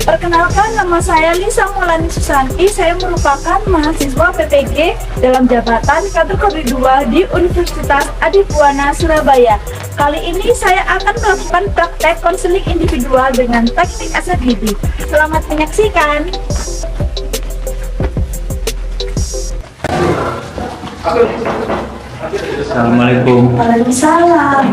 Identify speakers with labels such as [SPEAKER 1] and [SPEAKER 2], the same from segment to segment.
[SPEAKER 1] Perkenalkan, nama saya Lisa Maulani Susanti. Saya merupakan mahasiswa PPG dalam jabatan kategori 2 di Universitas Adibuana, Surabaya. Kali ini saya akan melakukan praktek konseling individual dengan teknik SRGD. Selamat menyaksikan.
[SPEAKER 2] Assalamualaikum.
[SPEAKER 1] Waalaikumsalam.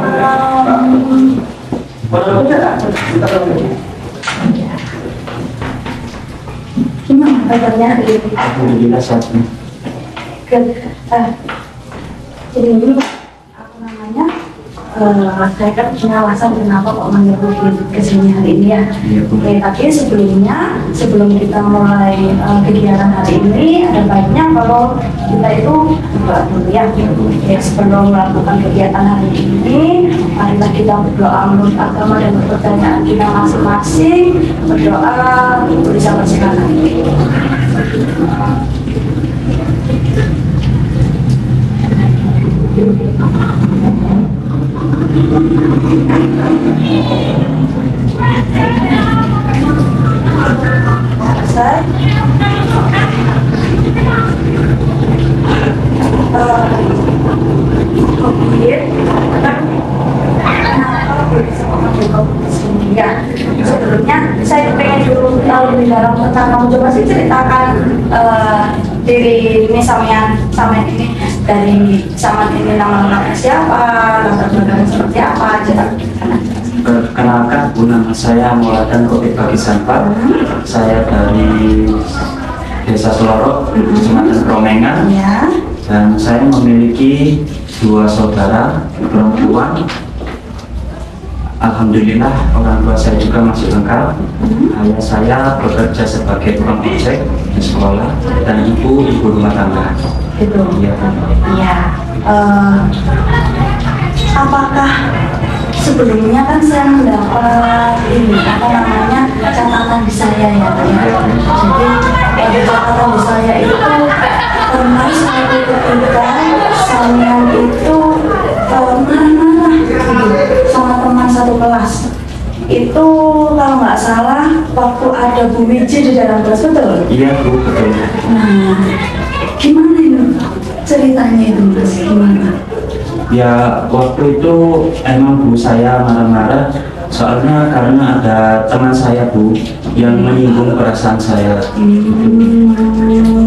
[SPEAKER 1] Gimana kabarnya?
[SPEAKER 2] Alhamdulillah sehat.
[SPEAKER 1] Jadi ini aku namanya, saya kan punya alasan kenapa kok menyuruh ke sini hari ini ya.
[SPEAKER 2] Iya, Bu.
[SPEAKER 1] Oke, tapi sebelum kita mulai kegiatan hari ini, ada baiknya kalau kita itu berdoa dulu ya. Oke, sebelum melakukan kegiatan hari ini, marilah kita berdoa menurut agama dan kepercayaan kita masing-masing. Berdoa bisa bersihkan. Selesai. Sebelumnya saya pengen dulu tahu lebih dalam tentang kamu. Coba sih ceritakan diri ini sama ini, dari sama ini nama lengkapnya siapa, latar belakangnya seperti apa aja.
[SPEAKER 2] Perkenalkan, Bu, nama saya Maulana Roti Bagi Sanpat. Saya dari Desa Selorok, Kecamatan Kromengan.
[SPEAKER 1] Ya.
[SPEAKER 2] Dan saya memiliki 2 saudara perempuan. Alhamdulillah orang tua saya juga masih lengkap. Ayah saya bekerja sebagai tukang ojek di sekolah dan ibu rumah tangga.
[SPEAKER 1] Gitu.
[SPEAKER 2] Iya.
[SPEAKER 1] Iya. Apakah sebelumnya kan saya mendapat ini apa namanya catatan di saya ya, Pak, ya. Jadi catatan di saya itu pernah suatu ketika saya itu marah-marah gitu sama teman satu kelas. Itu kalau nggak salah waktu ada Bu Wiji di dalam kelas, betul?
[SPEAKER 2] Iya, Bu, betul.
[SPEAKER 1] Nah, gimana itu ceritanya itu, Mas? Gimana?
[SPEAKER 2] Ya, waktu itu emang Bu saya marah-marah soalnya karena ada teman saya, Bu, yang menyinggung perasaan saya.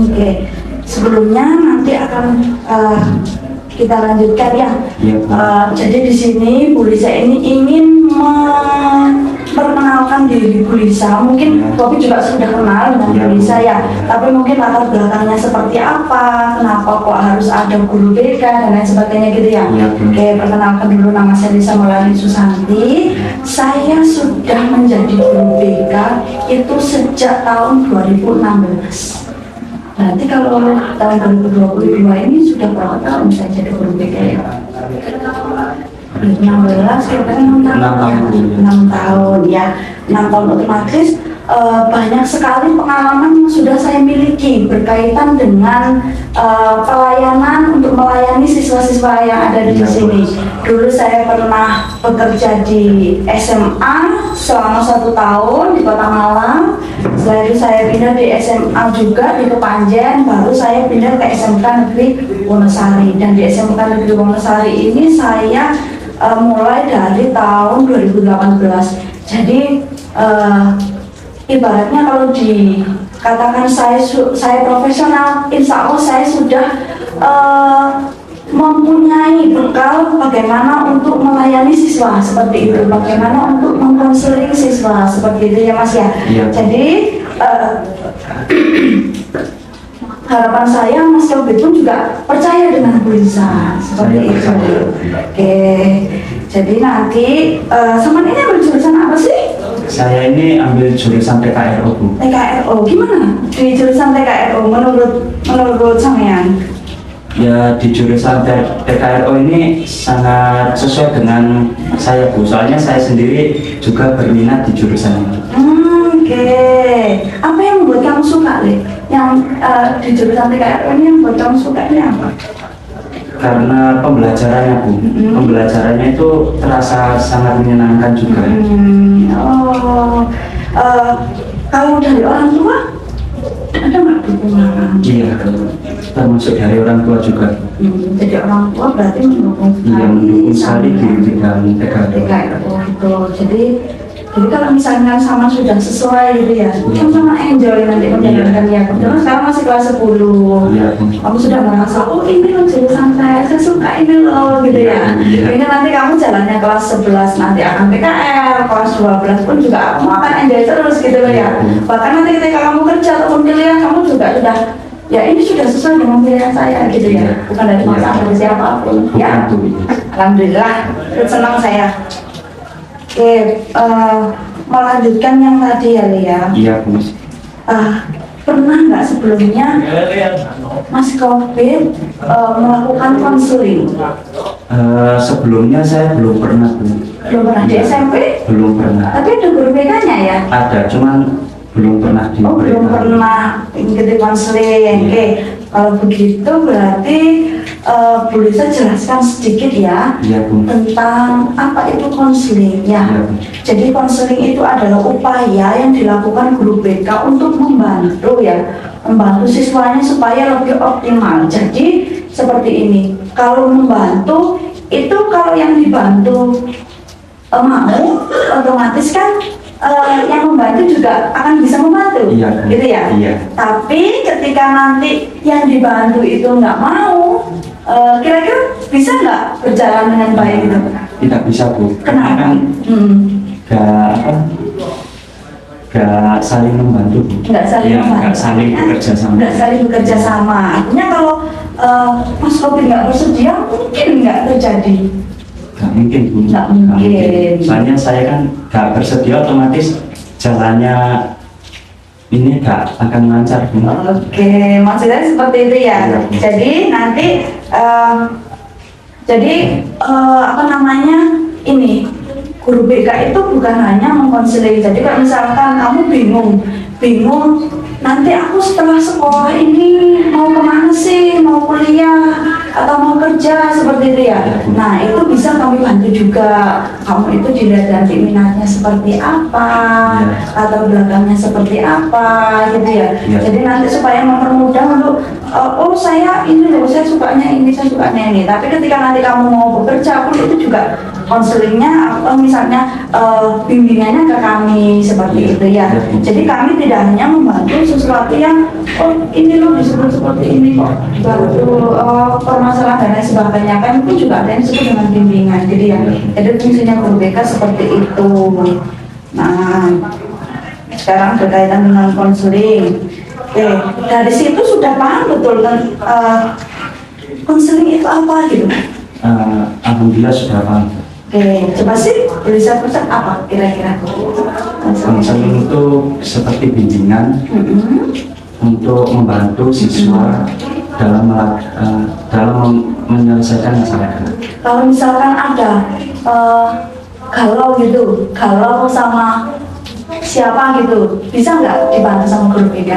[SPEAKER 1] Oke. Sebelumnya nanti akan kita lanjutkan ya.
[SPEAKER 2] Iya, Bu.
[SPEAKER 1] Jadi di sini Bu Lisa ini ingin memperkenalkan diri Bu Lisa. Mungkin Bobi juga sudah kenal dengan Bu Lisa ya. Tapi mungkin latar belakangnya seperti apa, kenapa kok harus ada guru BK dan lain sebagainya gitu ya.
[SPEAKER 2] Iya, Bu.
[SPEAKER 1] Oke, perkenalkan dulu, nama saya Lisa Maulani Susanti. Saya sudah menjadi guru BK itu sejak tahun 2016. Berarti kalau tahun 2022 ini sudah berapa tahun saya jadi guru BK ya? 2016, kira-kira 6 tahun.
[SPEAKER 2] 6 tahun.
[SPEAKER 1] 6 tahun ya. 6 tahun otomatis banyak sekali pengalaman yang sudah saya miliki berkaitan dengan pelayanan untuk melayani siswa-siswa yang ada di sini. Dulu saya pernah bekerja di SMA selama 1 tahun di Kota Malang. Setelah itu saya pindah di SMA juga di Kepanjen, baru saya pindah ke SMK Negeri Wonosari. Dan di SMK Negeri Wonosari ini saya mulai dari tahun 2018. Jadi ibaratnya kalau dikatakan saya profesional, insya Allah saya sudah mempunyai bekal bagaimana untuk melayani siswa seperti itu, bagaimana untuk mengkonseling siswa seperti itu ya, Mas ya.
[SPEAKER 2] Iya.
[SPEAKER 1] Jadi harapan saya Mas Yobi pun juga percaya dengan Bu Lisa seperti
[SPEAKER 2] Saya
[SPEAKER 1] itu.
[SPEAKER 2] percaya.
[SPEAKER 1] Oke, jadi nanti sama ini ambil jurusan apa sih?
[SPEAKER 2] Saya ini ambil jurusan TKRO, Bu.
[SPEAKER 1] TKRO, gimana di jurusan TKRO menurut sampean?
[SPEAKER 2] Ya, di jurusan TKRO ini sangat sesuai dengan saya, Bu. Soalnya saya sendiri juga berminat di jurusan ini.
[SPEAKER 1] Oke. Apa yang membuat kamu suka, Le? Yang di jurusan TKRO ini yang membuat kamu suka ini apa?
[SPEAKER 2] Karena pembelajarannya, Bu. Pembelajarannya itu terasa sangat menyenangkan juga.
[SPEAKER 1] Kalau dari orang tua ada nggak dukungan?
[SPEAKER 2] Iya, termasuk dari orang tua juga.
[SPEAKER 1] Jadi orang tua berarti mendukung
[SPEAKER 2] Iya, mendukung sekali di bidang
[SPEAKER 1] TKR.
[SPEAKER 2] TKR.
[SPEAKER 1] Gitu. Jadi kalau misalnya sama sudah sesuai gitu ya, sama enjoy nanti menjalankan ya. Kebetulan sekarang masih kelas 10.
[SPEAKER 2] Iya.
[SPEAKER 1] Kamu sudah merasa, oh ini loh jurusan saya suka ini loh gitu ya.
[SPEAKER 2] Iya.
[SPEAKER 1] Ini nanti kamu jalannya kelas 11 nanti akan PKR, kelas 12 pun juga kamu akan enjoy terus gitu loh ya. Bahkan nanti ketika kamu kerja ataupun kuliah kamu juga sudah, ya ini sudah sesuai dengan pilihan saya gitu ya. Bukan dari masalah dari siapapun ya. Alhamdulillah, senang saya. Oke, melanjutkan yang tadi ya Lia.
[SPEAKER 2] Iya, Bu.
[SPEAKER 1] Pernah nggak sebelumnya Mas Covid melakukan konseling?
[SPEAKER 2] Sebelumnya saya belum pernah, Bu.
[SPEAKER 1] Belum pernah di SMP?
[SPEAKER 2] Belum pernah.
[SPEAKER 1] Tapi ada guru BK-nya ya?
[SPEAKER 2] Ada, cuman belum pernah
[SPEAKER 1] Oh, belum pernah ikuti konseling. Oke, kalau begitu berarti boleh saya jelaskan sedikit ya
[SPEAKER 2] Iya, Bu.
[SPEAKER 1] tentang apa itu konseling ya.
[SPEAKER 2] Iya, Bu.
[SPEAKER 1] Jadi konseling itu adalah upaya yang dilakukan guru BK untuk membantu siswanya supaya lebih optimal. Jadi seperti ini, kalau membantu itu kalau yang dibantu mau, otomatis kan yang membantu juga akan bisa membantu,
[SPEAKER 2] Iya,
[SPEAKER 1] gitu ya.
[SPEAKER 2] iya.
[SPEAKER 1] Tapi ketika nanti yang dibantu itu nggak mau, kira-kira bisa nggak berjalan dengan baik gitu?
[SPEAKER 2] Tidak bisa, Bu. Karena
[SPEAKER 1] Kenapa?
[SPEAKER 2] kan gak saling membantu, Bu.
[SPEAKER 1] Nggak saling
[SPEAKER 2] Iya,
[SPEAKER 1] membantu.
[SPEAKER 2] nggak saling bekerja sama.
[SPEAKER 1] Nggak saling bekerja sama. Artinya kalau Mas Kopi nggak bersedia, mungkin nggak terjadi.
[SPEAKER 2] Gak mungkin, Bu.
[SPEAKER 1] Nggak mungkin.
[SPEAKER 2] Soalnya saya kan gak bersedia, otomatis jalannya ini gak akan lancar, Bu.
[SPEAKER 1] Oke, maksudnya seperti itu ya.
[SPEAKER 2] Iya.
[SPEAKER 1] Jadi nanti, apa namanya, ini guru BK itu bukan hanya mengkonseling. Jadi kalau misalkan kamu bingung nanti aku setelah sekolah ini mau kemana sih, mau kuliah atau mau kerja seperti itu ya. Nah itu bisa kami bantu juga. Kamu itu dilihat dari minatnya seperti apa, atau belakangnya seperti apa gitu ya. Jadi nanti supaya mempermudah untuk oh saya ini loh, saya sukanya ini, saya sukanya ini. Tapi ketika nanti kamu mau bekerja pun itu juga konselingnya atau misalnya bimbingannya ke kami seperti itu ya. Jadi kami tidak hanya membantu sesuatu yang oh ini loh disebut seperti ini kok, bantu permasalahan dan lain sebagainya, kan itu juga ada yang disebut dengan bimbingan. Jadi ya, jadi fungsinya guru BK seperti itu. Nah, sekarang berkaitan dengan konseling. Oke, dari situ sudah paham betul kan konseling itu apa gitu?
[SPEAKER 2] Alhamdulillah sudah paham.
[SPEAKER 1] Oke, coba sih bisa pesan apa kira-kira?
[SPEAKER 2] Konseling itu seperti bimbingan untuk membantu siswa dalam menyelesaikan masalah.
[SPEAKER 1] Kalau misalkan ada galau sama siapa gitu, bisa nggak dibantu sama guru BK?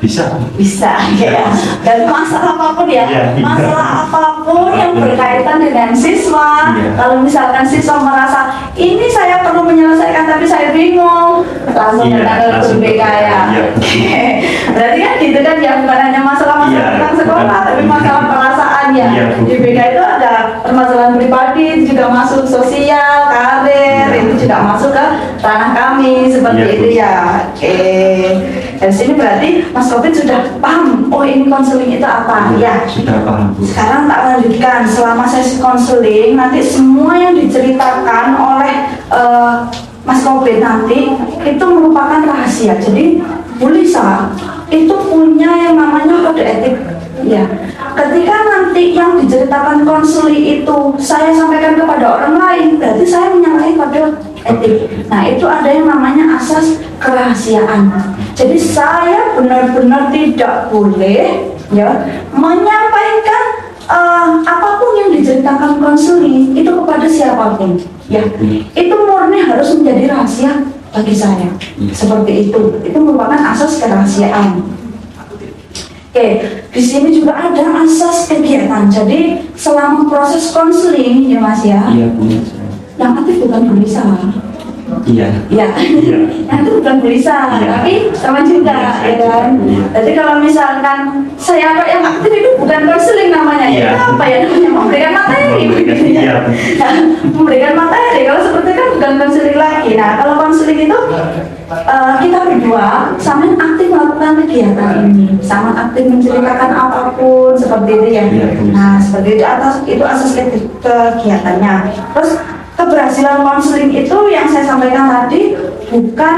[SPEAKER 2] Bisa.
[SPEAKER 1] Bisa, ya. Dan masalah apapun ya, masalah apapun yang berkaitan dengan siswa. Kalau misalkan siswa merasa ini saya perlu menyelesaikan tapi saya bingung, langsung datang ke guru BK ya. Berarti kan gitu kan ya, bukan hanya masalah-masalah tentang sekolah, tapi masalah perasaan ya. Di BK itu ada permasalahan pribadi, juga masuk sosial, karir, itu juga masuk ke ranah kami seperti itu ya. Oke. Dari sini berarti Mas Covid sudah paham, oh ini konseling itu apa ya?
[SPEAKER 2] Sudah paham, Bu.
[SPEAKER 1] Sekarang tak lanjutkan, selama sesi konseling nanti semua yang diceritakan oleh Mas Covid nanti itu merupakan rahasia. Jadi Bu Lisa itu punya yang namanya kode etik ya. Ketika nanti yang diceritakan konseling itu saya sampaikan kepada orang lain, berarti saya menyalahi kode etik. Nah itu ada yang namanya asas kerahasiaan. Jadi saya benar-benar tidak boleh ya menyampaikan apapun yang diceritakan konseling itu kepada siapapun ya. Itu murni harus menjadi rahasia bagi saya. Seperti itu merupakan asas kerahasiaan. Oke, di sini juga ada asas kegiatan. Jadi selama proses konseling ya Mas ya.
[SPEAKER 2] Iya, Bu.
[SPEAKER 1] Yang aktif bukan Bu Lisa.
[SPEAKER 2] Iya.
[SPEAKER 1] Iya.
[SPEAKER 2] Iya.
[SPEAKER 1] Nah itu bukan gelisah,
[SPEAKER 2] Iya.
[SPEAKER 1] tapi sama juga,
[SPEAKER 2] Iya,
[SPEAKER 1] ya kan.
[SPEAKER 2] iya.
[SPEAKER 1] Jadi kalau misalkan saya apa yang aktif itu bukan konseling namanya,
[SPEAKER 2] Iya.
[SPEAKER 1] itu apa ya namanya, memberikan materi.
[SPEAKER 2] Iya.
[SPEAKER 1] Nah, memberikan materi. Kalau seperti itu kan bukan konseling lagi. Nah kalau konseling itu kita berdua sama aktif melakukan kegiatan ini, sama aktif menceritakan apapun seperti itu ya.
[SPEAKER 2] Iya, benar.
[SPEAKER 1] Nah seperti itu asas kegiatannya. Terus keberhasilan konseling itu yang saya sampaikan tadi bukan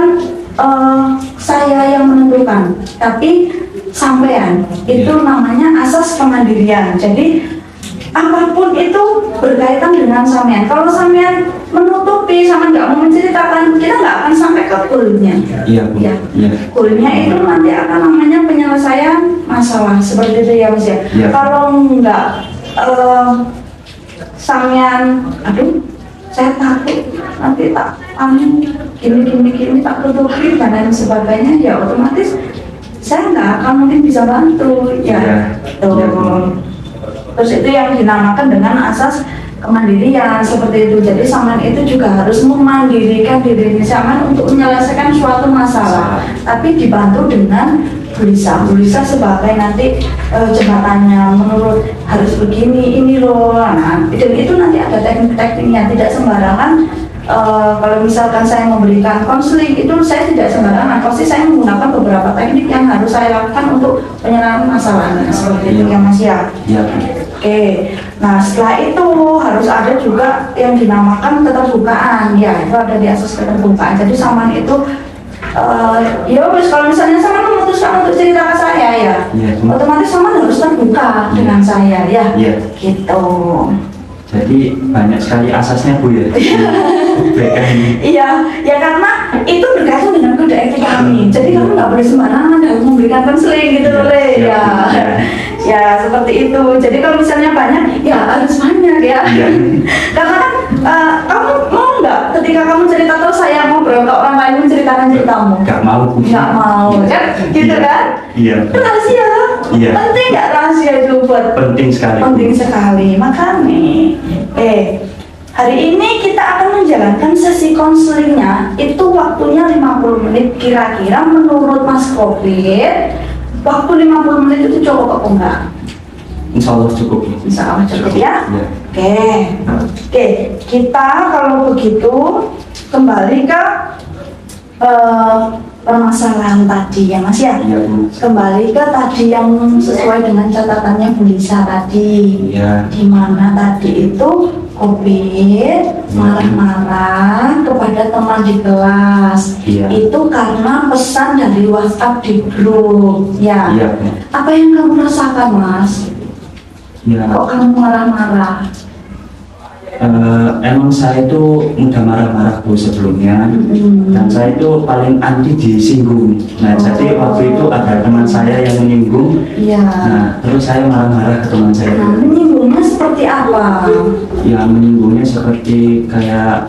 [SPEAKER 1] saya yang menentukan, tapi sampean. Itu namanya asas kemandirian. Jadi apapun itu berkaitan dengan sampean. Kalau sampean menutupi sama nggak mau menceritakan, kita nggak akan sampai ke goalnya.
[SPEAKER 2] Iya, Bu.
[SPEAKER 1] Ya.
[SPEAKER 2] Iya.
[SPEAKER 1] Goalnya itu nanti akan namanya penyelesaian masalah seperti itu ya Mas ya.
[SPEAKER 2] Iya.
[SPEAKER 1] Kalau nggak sampean, aduh, saya takut nanti tak gini tak tutupi dan lain sebagainya, ya otomatis saya nggak akan mungkin bisa bantu ya.
[SPEAKER 2] Iya.
[SPEAKER 1] Tuh.
[SPEAKER 2] Iya, Bu.
[SPEAKER 1] Terus itu yang dinamakan dengan asas kemandirian seperti itu. Jadi saman itu juga harus memandirikan diri saman untuk menyelesaikan suatu masalah, tapi dibantu dengan Bulisa sebagai nanti jembatannya menurut harus begini ini loh. Nah, dan itu nanti ada teknik-tekniknya, tidak sembarangan. Kalau misalkan saya memberikan konseling itu saya tidak sembarangan, pasti saya menggunakan beberapa teknik yang harus saya lakukan untuk penyelesaian masalahnya seperti itu ya Mas ya.
[SPEAKER 2] Iya.
[SPEAKER 1] Oke, nah setelah itu harus ada juga yang dinamakan keterbukaan, ya itu ada di asas keterbukaan. Jadi saman itu ya wes kalau misalnya saman memutuskan untuk cerita ke saya ya,
[SPEAKER 2] Iya.
[SPEAKER 1] otomatis saman harus terbuka dengan saya ya,
[SPEAKER 2] Iya.
[SPEAKER 1] gitu.
[SPEAKER 2] Jadi banyak sekali asasnya, Bu ya. BK ini.
[SPEAKER 1] Iya, ya karena itu berkaitan dengan kode etik kami. Jadi kamu nggak boleh sembarangan dalam memberikan konseling gitu loh, Le.
[SPEAKER 2] Iya,
[SPEAKER 1] Ya.
[SPEAKER 2] iya.
[SPEAKER 1] Ya seperti itu. Jadi kalau misalnya banyak, ya harus banyak ya.
[SPEAKER 2] Iya.
[SPEAKER 1] Karena kan kamu mau nggak ketika kamu cerita terus saya ngobrol ke orang lain menceritakan ceritamu?
[SPEAKER 2] Nggak mau, Bu.
[SPEAKER 1] Nggak mau, kan? Gitu
[SPEAKER 2] Iya.
[SPEAKER 1] kan?
[SPEAKER 2] Iya.
[SPEAKER 1] Rahasia.
[SPEAKER 2] Iya.
[SPEAKER 1] Penting nggak rahasia itu buat
[SPEAKER 2] Penting sekali, Bu.
[SPEAKER 1] penting sekali. Makanya, hari ini kita akan menjalankan sesi konselingnya. Itu waktunya 50 menit kira-kira menurut Mas Kopit. Waktu 50 menit itu cukup apa enggak?
[SPEAKER 2] Insya Allah cukup.
[SPEAKER 1] Insya Allah cukup ya.
[SPEAKER 2] Iya.
[SPEAKER 1] Oke, kita kalau begitu kembali ke permasalahan tadi ya Mas ya.
[SPEAKER 2] Iya, Bu.
[SPEAKER 1] Kembali ke tadi yang sesuai dengan catatannya Bu Lisa tadi.
[SPEAKER 2] Iya.
[SPEAKER 1] Di mana tadi itu Kopit marah-marah kepada teman di kelas.
[SPEAKER 2] Iya.
[SPEAKER 1] Itu karena pesan dari WhatsApp di grup. Ya.
[SPEAKER 2] Iya, Bu.
[SPEAKER 1] Apa yang kamu rasakan Mas?
[SPEAKER 2] Ya,
[SPEAKER 1] Kok kamu marah-marah?
[SPEAKER 2] emang saya itu mudah marah-marah, Bu, sebelumnya. Dan saya itu paling anti disinggung. Nah, jadi waktu itu ada teman saya yang menyinggung.
[SPEAKER 1] Iya.
[SPEAKER 2] Nah, terus saya marah-marah ke teman saya.
[SPEAKER 1] Nah, menyinggungnya seperti apa?
[SPEAKER 2] Ya, menyinggungnya seperti kayak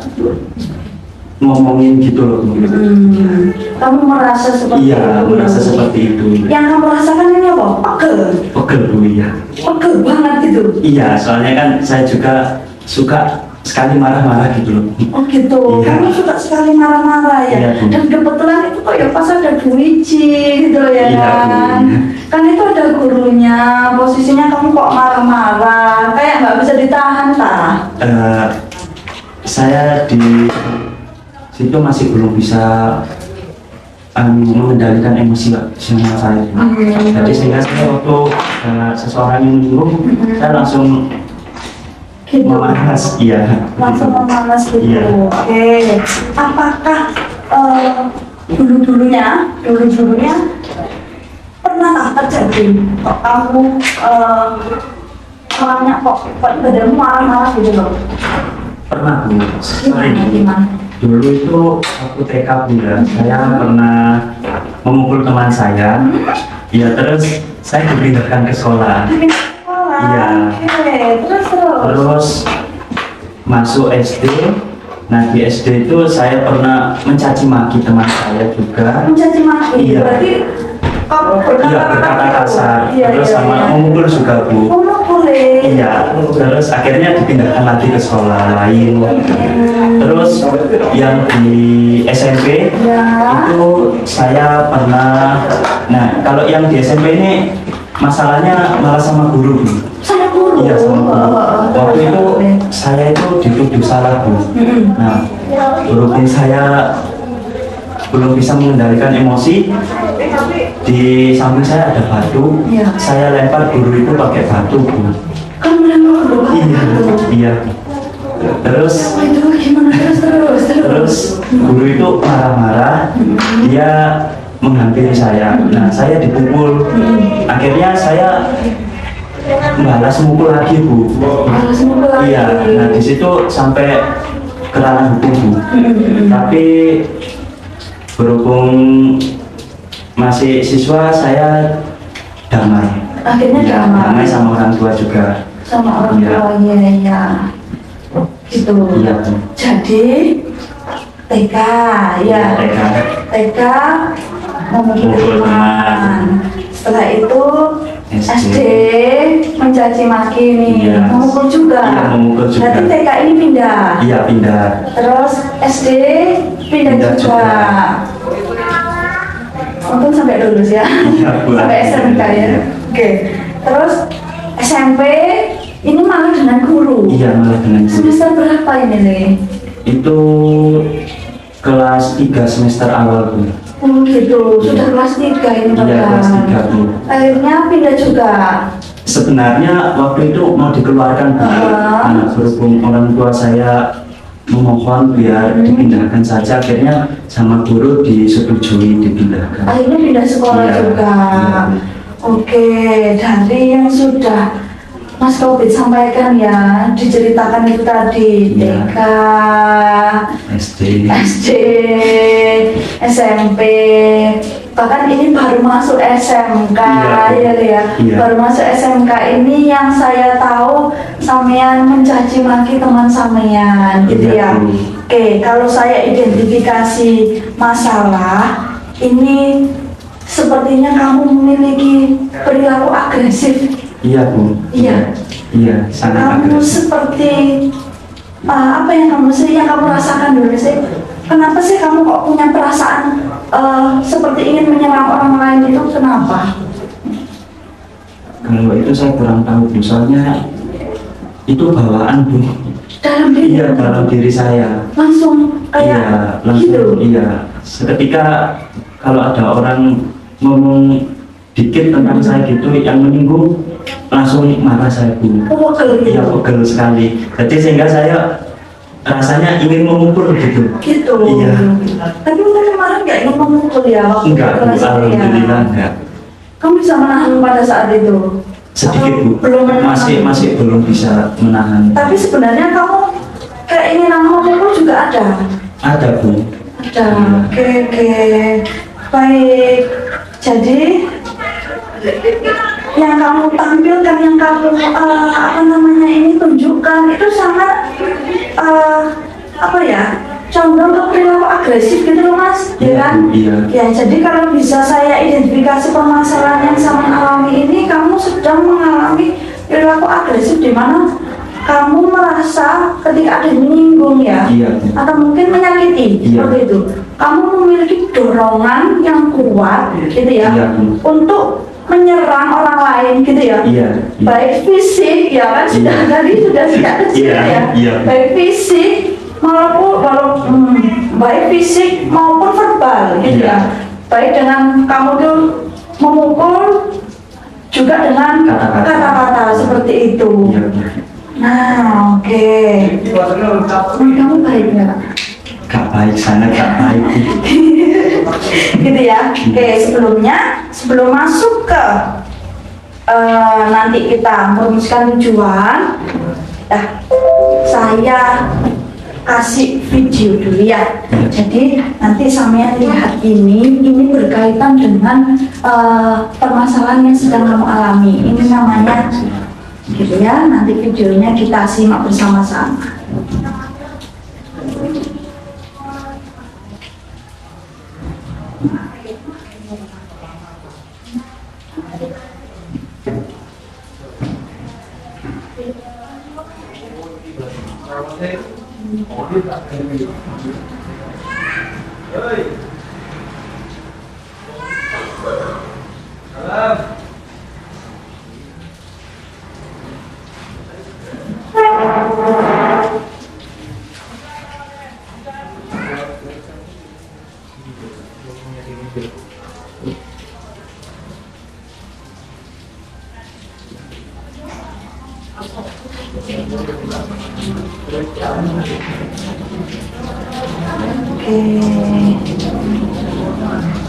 [SPEAKER 2] ngomongin gitu loh, Bu.
[SPEAKER 1] Kamu merasa seperti
[SPEAKER 2] Iya,
[SPEAKER 1] itu?
[SPEAKER 2] merasa seperti itu.
[SPEAKER 1] Yang kamu rasakan ini apa? Pegel?
[SPEAKER 2] Pegel, Bu, iya.
[SPEAKER 1] Pegel banget gitu?
[SPEAKER 2] Iya, soalnya kan saya juga suka sekali marah-marah gitu loh.
[SPEAKER 1] Oh gitu,
[SPEAKER 2] Iya.
[SPEAKER 1] kamu suka sekali marah-marah ya?
[SPEAKER 2] Iya, Bu.
[SPEAKER 1] Dan kebetulan itu kok ya pas ada Duici gitu loh ya
[SPEAKER 2] Iya, Bu,
[SPEAKER 1] kan?
[SPEAKER 2] iya.
[SPEAKER 1] Kan itu ada gurunya, posisinya kamu kok marah-marah, kayak nggak bisa ditahan tah?
[SPEAKER 2] Saya di situ masih belum bisa mengendalikan emosional saya. Jadi sehingga saya waktu seseorang yang menyinggung, saya langsung
[SPEAKER 1] Gitu.
[SPEAKER 2] memanas. Iya.
[SPEAKER 1] Langsung memanas gitu.
[SPEAKER 2] Iya.
[SPEAKER 1] Oke. Apakah dulu-dulunya pernah terjadi kok kamu orangnya kok badanmu marah-marah gitu loh?
[SPEAKER 2] Pernah, Bu.
[SPEAKER 1] Gimana?
[SPEAKER 2] Dulu itu waktu TK, Bu, ya, saya pernah memukul teman saya. Ya, terus saya dipindahkan ke sekolah.
[SPEAKER 1] Di sekolah.
[SPEAKER 2] Iya.
[SPEAKER 1] Oke.
[SPEAKER 2] Terus masuk SD. Nah, di SD itu saya pernah mencaci maki teman saya juga.
[SPEAKER 1] Mencaci maki.
[SPEAKER 2] Iya.
[SPEAKER 1] Berarti kamu
[SPEAKER 2] Iya, berkata kasar.
[SPEAKER 1] Iya,
[SPEAKER 2] Terus
[SPEAKER 1] iya,
[SPEAKER 2] sama
[SPEAKER 1] iya.
[SPEAKER 2] memukul juga, Bu.
[SPEAKER 1] Memukul ya. menarik.
[SPEAKER 2] Iya, terus akhirnya dipindahkan lagi ke sekolah lain. Terus yang di SMP
[SPEAKER 1] Ya.
[SPEAKER 2] itu saya pernah, nah kalau yang di SMP ini masalahnya malah sama guru. Bu.
[SPEAKER 1] Sama guru.
[SPEAKER 2] Iya sama guru. Waktu itu
[SPEAKER 1] Oke.
[SPEAKER 2] saya itu dituduh salah, Bu.
[SPEAKER 1] Mm-mm.
[SPEAKER 2] Nah, berhubung saya belum bisa mengendalikan emosi, di samping saya ada batu,
[SPEAKER 1] Iya.
[SPEAKER 2] saya lempar guru itu pakai batu, Bu.
[SPEAKER 1] Kamu lempar guru
[SPEAKER 2] Iya, iya. Terus
[SPEAKER 1] itu gimana terus?
[SPEAKER 2] guru itu marah-marah, dia menghampiri saya. Nah, saya dipukul. Akhirnya saya balas mukul lagi, Bu.
[SPEAKER 1] Harus mukul lagi.
[SPEAKER 2] Iya, nah di situ sampai ke ranah hukum, Bu. Tapi berhubung masih siswa, saya damai.
[SPEAKER 1] Akhirnya
[SPEAKER 2] Ya,
[SPEAKER 1] damai.
[SPEAKER 2] damai sama orang tua juga.
[SPEAKER 1] Sama orang
[SPEAKER 2] Iya.
[SPEAKER 1] tuanya ya. Gitu.
[SPEAKER 2] Iya, Bu.
[SPEAKER 1] Jadi TK ya.
[SPEAKER 2] TK.
[SPEAKER 1] TK memukul
[SPEAKER 2] Memukul
[SPEAKER 1] teman. Setelah itu SD mencaci maki nih,
[SPEAKER 2] Iya.
[SPEAKER 1] memukul juga.
[SPEAKER 2] Iya, memukul juga.
[SPEAKER 1] Berarti TK ini pindah.
[SPEAKER 2] Iya, pindah.
[SPEAKER 1] Terus SD pindah
[SPEAKER 2] Pindah
[SPEAKER 1] juga.
[SPEAKER 2] juga.
[SPEAKER 1] Untung sampai lulus ya.
[SPEAKER 2] Iya, Bu.
[SPEAKER 1] Sampai SMK ya.
[SPEAKER 2] Iya.
[SPEAKER 1] Oke. Terus SMP ini malah dengan guru.
[SPEAKER 2] Iya, malah dengan guru.
[SPEAKER 1] Semester berapa ini nih?
[SPEAKER 2] Itu kelas 3 semester awal, Bu.
[SPEAKER 1] Oh gitu, sudah kelas 3 ini
[SPEAKER 2] Iya, kelas 3, Bu.
[SPEAKER 1] Akhirnya pindah juga.
[SPEAKER 2] Sebenarnya waktu itu mau dikeluarkan, Bu. Nah, berhubung orang tua saya memohon biar dipindahkan saja, akhirnya sama guru disetujui dipindahkan.
[SPEAKER 1] Akhirnya pindah sekolah
[SPEAKER 2] Iya,
[SPEAKER 1] juga.
[SPEAKER 2] iya.
[SPEAKER 1] Oke, dari yang sudah Mas Kobit sampaikan ya, diceritakan itu tadi
[SPEAKER 2] Iya.
[SPEAKER 1] TK,
[SPEAKER 2] SD.
[SPEAKER 1] SD, SMP, bahkan ini baru masuk SMK
[SPEAKER 2] Iya.
[SPEAKER 1] ya.
[SPEAKER 2] Iya.
[SPEAKER 1] Baru masuk SMK ini yang saya tahu sampean mencaci maki teman sampean gitu
[SPEAKER 2] Iya,
[SPEAKER 1] ya.
[SPEAKER 2] Bu.
[SPEAKER 1] Oke, kalau saya identifikasi masalah ini sepertinya kamu memiliki perilaku agresif.
[SPEAKER 2] Iya, Bu.
[SPEAKER 1] Iya.
[SPEAKER 2] Iya, sangat
[SPEAKER 1] Kamu
[SPEAKER 2] agresif.
[SPEAKER 1] seperti apa yang kamu rasakan dulu sih? Kenapa sih kamu kok punya perasaan seperti ingin menyerang orang lain itu kenapa?
[SPEAKER 2] Kalau itu saya kurang tahu, Bu. Soalnya itu bawaan, Bu.
[SPEAKER 1] Dalam diri
[SPEAKER 2] Iya, dalam diri saya.
[SPEAKER 1] langsung kayak
[SPEAKER 2] Iya, langsung.
[SPEAKER 1] gitu.
[SPEAKER 2] Iya. Seketika kalau ada orang ngomong dikit tentang saya gitu yang menyinggung, langsung marah saya, Bu.
[SPEAKER 1] Oh, kalau gitu.
[SPEAKER 2] Iya, pegel sekali. Jadi sehingga saya rasanya ingin memukul gitu.
[SPEAKER 1] Gitu.
[SPEAKER 2] Iya.
[SPEAKER 1] Tapi untuk kemarin nggak ingin memukul ya waktu
[SPEAKER 2] Enggak, Bu.
[SPEAKER 1] kelas itu ya?
[SPEAKER 2] Alhamdulillah enggak.
[SPEAKER 1] Kamu bisa menahan pada saat itu?
[SPEAKER 2] Sedikit,
[SPEAKER 1] Atau
[SPEAKER 2] Bu.
[SPEAKER 1] Belum menahan?
[SPEAKER 2] Masih belum bisa menahan.
[SPEAKER 1] Tapi sebenarnya kamu keinginan memukul juga ada.
[SPEAKER 2] Ada, Bu.
[SPEAKER 1] Ada. Oke. Baik. Jadi yang kamu tampilkan, yang kamu ini tunjukkan itu sangat apa ya, condong ke perilaku agresif gitu loh Mas, ya
[SPEAKER 2] Iya,
[SPEAKER 1] kan?
[SPEAKER 2] Bu, iya.
[SPEAKER 1] Ya, jadi kalau bisa saya identifikasi permasalahan yang sama alami ini, kamu sedang mengalami perilaku agresif di mana kamu merasa ketika ada yang menyinggung ya,
[SPEAKER 2] Iya, Bu.
[SPEAKER 1] atau mungkin menyakiti,
[SPEAKER 2] Iya.
[SPEAKER 1] seperti itu. Kamu memiliki dorongan yang kuat, gitu ya,
[SPEAKER 2] Iya, Bu.
[SPEAKER 1] untuk menyerang orang lain, gitu ya.
[SPEAKER 2] Iya, iya.
[SPEAKER 1] Baik fisik, ya kan sudah
[SPEAKER 2] Iya.
[SPEAKER 1] tadi sudah sejak kecil
[SPEAKER 2] Iya,
[SPEAKER 1] ya.
[SPEAKER 2] iya.
[SPEAKER 1] Baik fisik baik fisik maupun verbal, gitu
[SPEAKER 2] Iya.
[SPEAKER 1] ya. Baik dengan kamu tuh memukul, juga dengan
[SPEAKER 2] Kata-kata.
[SPEAKER 1] kata-kata seperti itu.
[SPEAKER 2] Iya, Bu.
[SPEAKER 1] Nah, oke. Kamu baik nggak?
[SPEAKER 2] Gak baik, sangat gak baik, Bu.
[SPEAKER 1] Gitu ya. Oke, sebelum masuk ke nanti kita merumuskan tujuan, saya kasih video dulu ya. Jadi nanti sampean lihat ini berkaitan dengan permasalahan yang sedang kamu alami. Ini namanya gitu ya. Nanti videonya kita simak bersama-sama. Oke.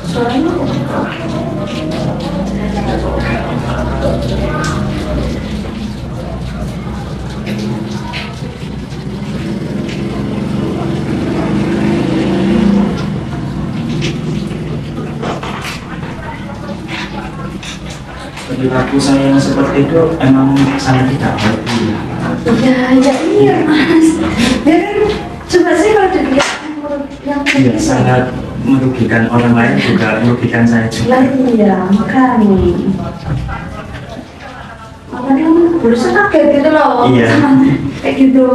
[SPEAKER 1] Suaranya
[SPEAKER 2] perilaku saya yang seperti itu emang sangat tidak baik ya.
[SPEAKER 1] iya mas. Ya kan, coba sih kalau dilihat yang
[SPEAKER 2] Iya,
[SPEAKER 1] bisa.
[SPEAKER 2] sangat merugikan orang lain juga merugikan saya juga.
[SPEAKER 1] Lah iya, makanya. Makanya berusaha kaget gitu loh.
[SPEAKER 2] Iya.
[SPEAKER 1] Kayak gitu.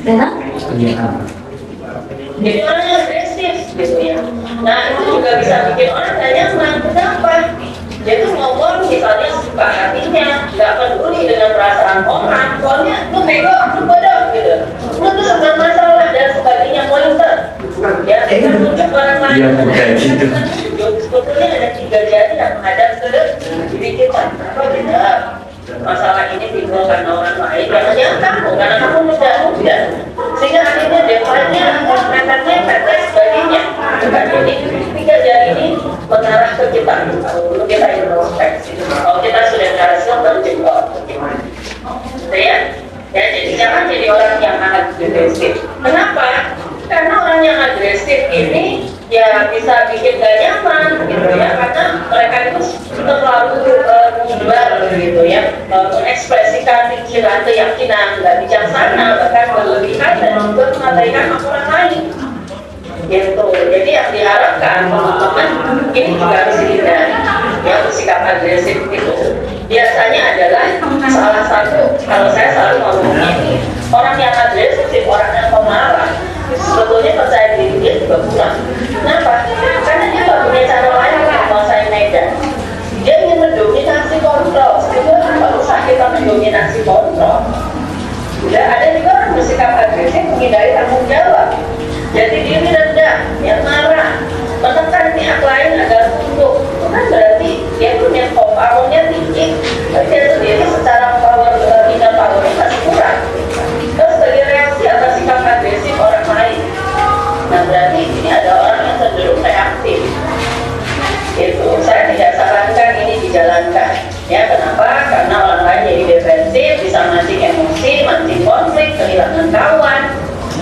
[SPEAKER 1] Benar?
[SPEAKER 2] Iya.
[SPEAKER 3] Jadi orang yang agresif gitu ya. Nah itu juga bisa bikin orang gak nyaman. Kenapa? Dia tuh ngomong misalnya suka hatinya, nggak peduli dengan perasaan orang. Soalnya lu bego, lu bodoh gitu. Lu tuh sedang masalah dan sebagainya pointer. Ya, kita tunjuk orang lain.
[SPEAKER 2] Iya, kayak gitu.
[SPEAKER 3] Sebetulnya ada 3 jari yang menghadap ke diri kita. Apa kita masalah ini timbul karena orang lain, karena kamu, karena kamu muda, sehingga akhirnya depannya, katanya, kata sebagainya. Bukan ini, 3 jari ini mengarah ke kita. Dulu kita introspeksi. Kalau kita sudah berhasil, baru jempol. Gitu ya? Ya, jadi jangan jadi orang yang agresif. Kenapa? Karena orang yang agresif ini ya bisa bikin gak nyaman gitu ya, karena mereka itu terlalu menyebar gitu ya, mengekspresikan pikiran, keyakinan nggak bijaksana, bahkan berlebihan dan juga mengabaikan hak orang lain gitu. Jadi yang diharapkan teman-teman ini juga harus dihindari ya, sikap agresif itu biasanya adalah salah satu, kalau saya selalu ngomongnya ini, orang yang agresif, orang yang pemarah sebetulnya percaya diri dia juga kurang. Kenapa? Karena dia nggak punya cara lain untuk menguasai medan. Dia ingin mendominasi kontrol. Sebetulnya kalau usaha kita mendominasi kontrol. Udah ada juga orang bersikap agresif menghindari tanggung jawab. Jadi diri rendah, yang marah, menekan pihak lain agar tunduk. Kan berarti dia punya powernya tinggi, tapi dia sendiri secara power inner powernya masih kurang. Terus sebagai reaksi atas sikap agresif orang lain. Nah berarti ini ada orang yang cenderung reaktif. Itu saya tidak sarankan ini dijalankan. Ya kenapa? Karena orang lain jadi defensif, bisa mancing emosi, mancing konflik, kehilangan kawan,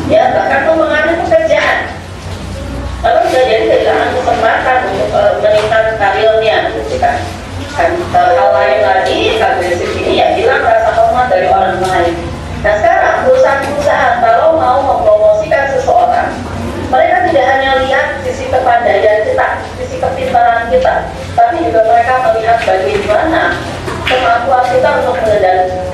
[SPEAKER 3] ya bahkan mempengaruhi pekerjaan. Lalu sudah jadi kehilangan kesempatan untuk meningkatkan karirnya, gitu kan. Dan hal lain lagi, agresif ini ya hilang rasa hormat dari orang lain. Nah sekarang perusahaan-perusahaan kalau mau mempromosikan seseorang, mereka tidak hanya lihat sisi kepandaian kita, sisi kepintaran kita, tapi juga mereka melihat bagaimana kemampuan kita untuk mengendalikan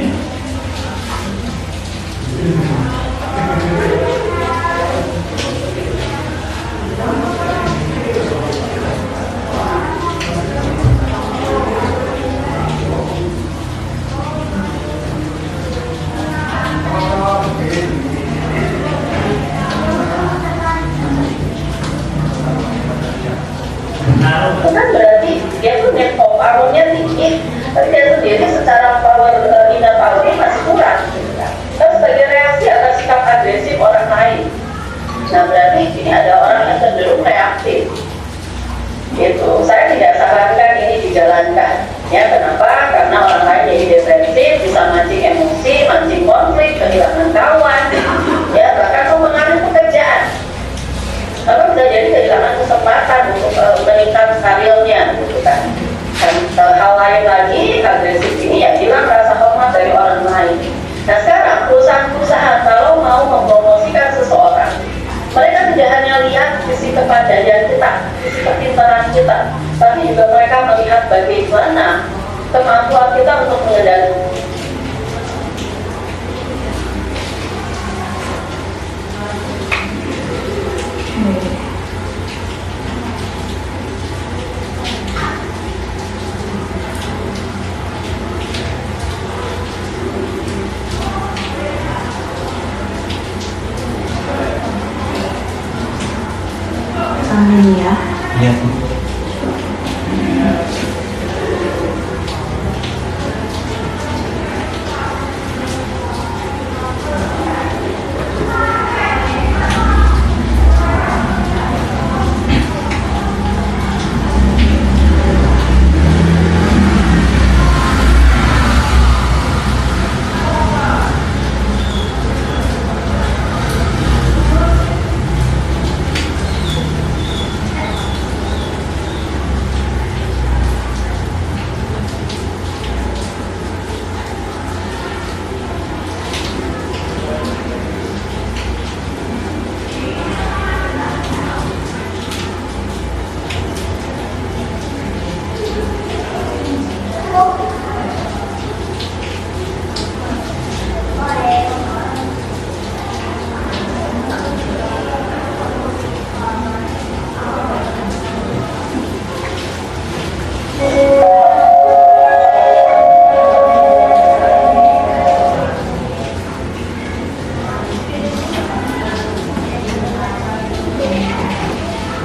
[SPEAKER 3] itu kan berarti dia tuh net powernya tinggi, tapi dia sendiri secara power inner powernya masih kurang. Gitu kan. Terus sebagai reaksi atas sikap agresif orang lain. Nah berarti ini ada orang yang cenderung reaktif. Gitu. Saya tidak sarankan ini dijalankan. Ya kenapa? Karena orang lain jadi defensif, bisa mancing emosi, mancing konflik, kehilangan kawan, ya bahkan mempengaruhi pekerjaan. Lalu bisa jadi kehilangan kesempatan untuk meningkat karirnya, gitu kan. Dan hal lain lagi, agresif ini ya hilang rasa hormat dari orang lain. Nah sekarang perusahaan-perusahaan kalau mau mempromosikan seseorang, mereka tidak hanya lihat sisi kepandaian kita, sisi kepintaran kita, tapi juga mereka melihat bagaimana kemampuan kita untuk mengendalikan.
[SPEAKER 1] Amin ya.
[SPEAKER 2] Ya.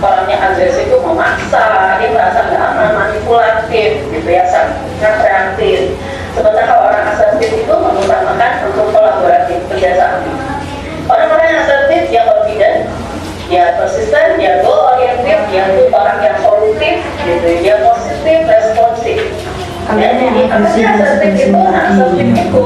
[SPEAKER 2] Orangnya agresif itu memaksa, dia merasa nggak aman, manipulatif, gitu ya, sangat reaktif. Sementara orang asertif itu mengutamakan untuk kolaboratif, kerjasama. Orang-orang yang asertif, dia confident, dia persisten, dia goal oriented, dia itu orang yang solutif, gitu, dia positif, responsif. Ya, jadi asertif itu